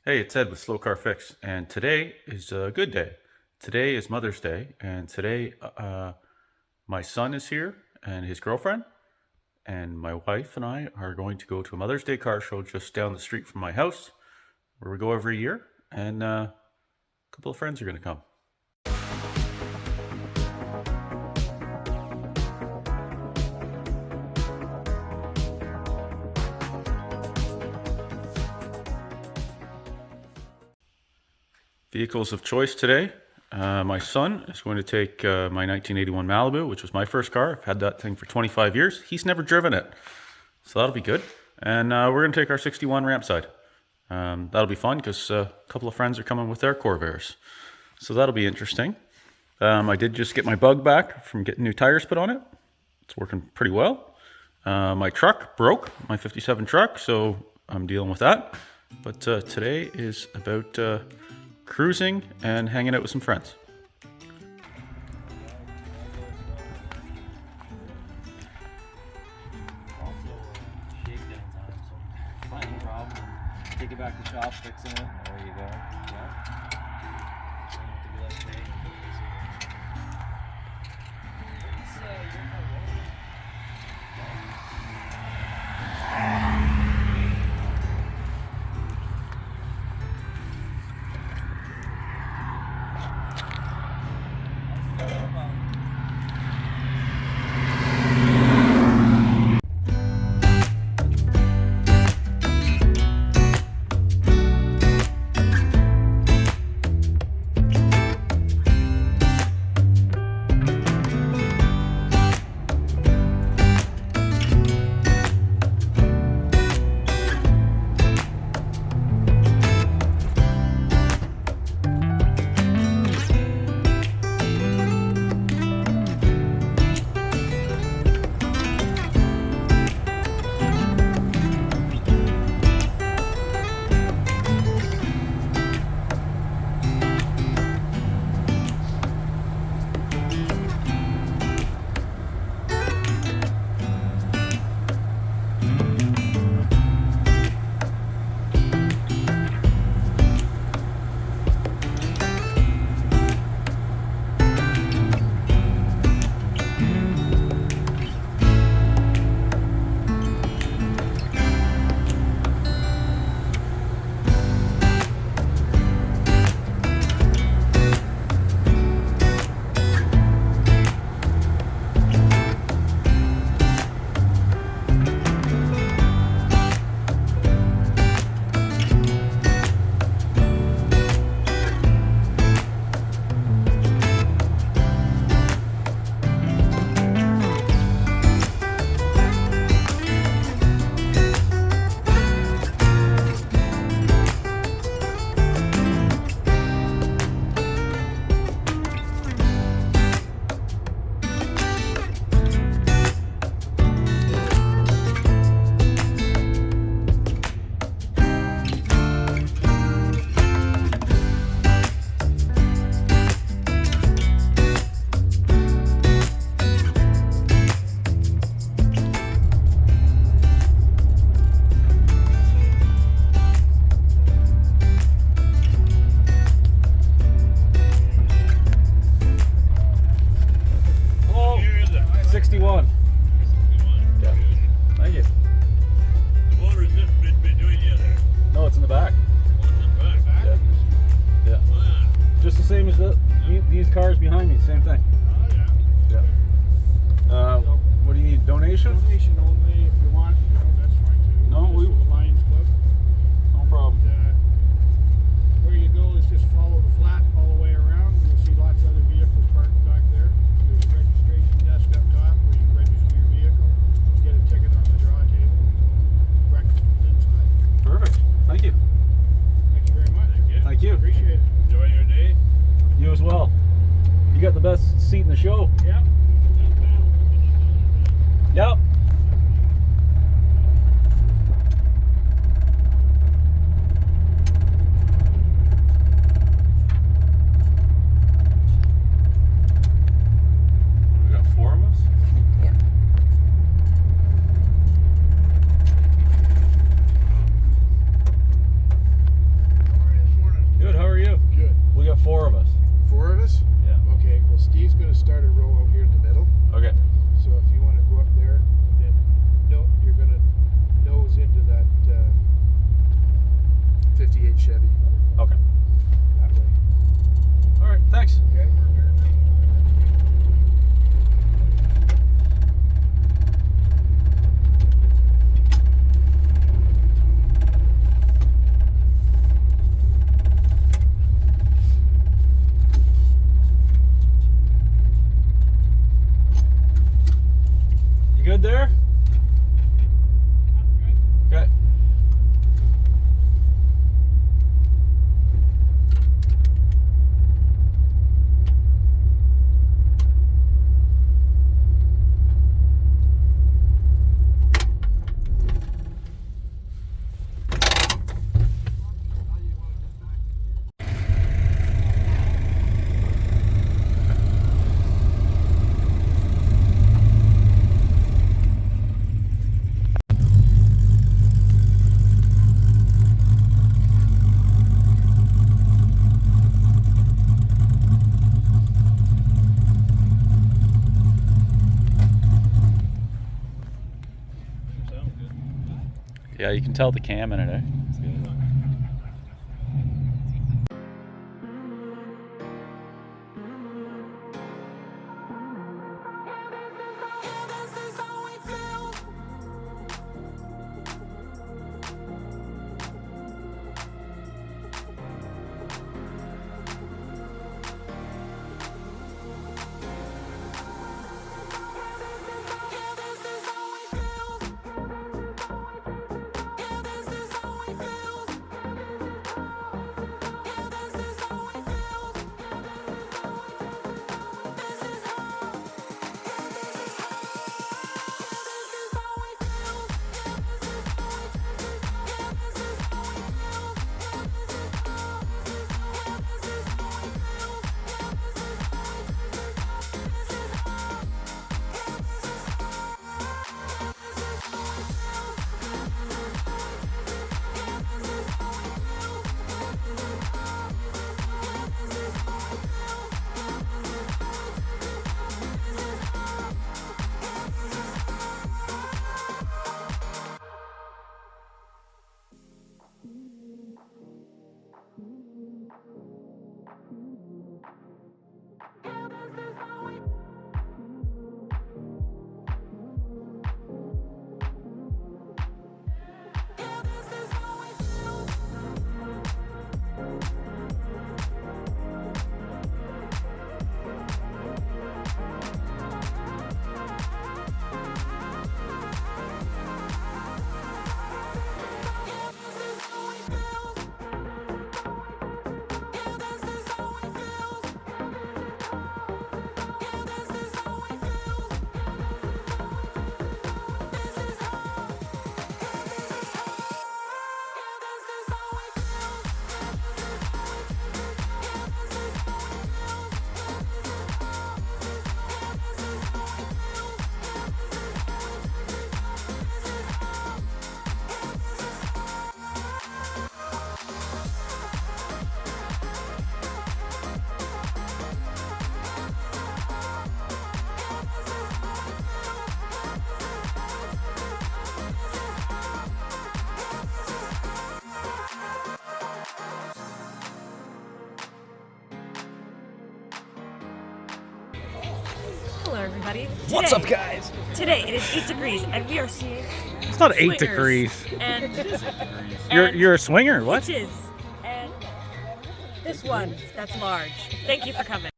Hey, it's Ed with Slow Car Fix, and today is a good day. Today is Mother's Day, and today my son is here and his girlfriend, and my wife and I are going to go to a Mother's Day car show just down the street from my house, where we go every year, and a couple of friends are going to come. Vehicles of choice today. My son is going to take my 1981 Malibu, which was my first car. I've had that thing for 25 years. He's never driven it, so that'll be good. And we're going to take our 61 Rampside. That'll be fun because a couple of friends are coming with their Corvairs. So that'll be interesting. I did just get my bug back from getting new tires put on it. It's working pretty well. My truck broke, my 57 truck, so I'm dealing with that. But today is about cruising and hanging out with some friends. Finding problem and take it back to shop, fixing it. There you go. Yeah. Same as these cars behind me, same thing. Yeah. What do you need? Donation? Donation only if you want. That's fine too. No, we. The Lions Club. No problem. And, where you go is just follow the flat all the way around. You'll see lots of other vehicles parked back there. There's a registration desk up top where you can register your vehicle, get a ticket on the draw table. Breakfast inside. Perfect. Thank you. Thank you very much. Thank you. Appreciate it. Enjoy your day. You as well. You got the best seat in the show. Yeah. Yep. straight Chevy. Okay. That way. All right. Thanks. Okay. You good there? Okay. Yeah, you can tell the cam in it, eh? It's good. Hello, everybody. What's up, guys? Today it is 8 degrees, and we are seeing. It's not 8 swingers. degrees. And You're a swinger. What? It is. And this one, that's large. Thank you for coming.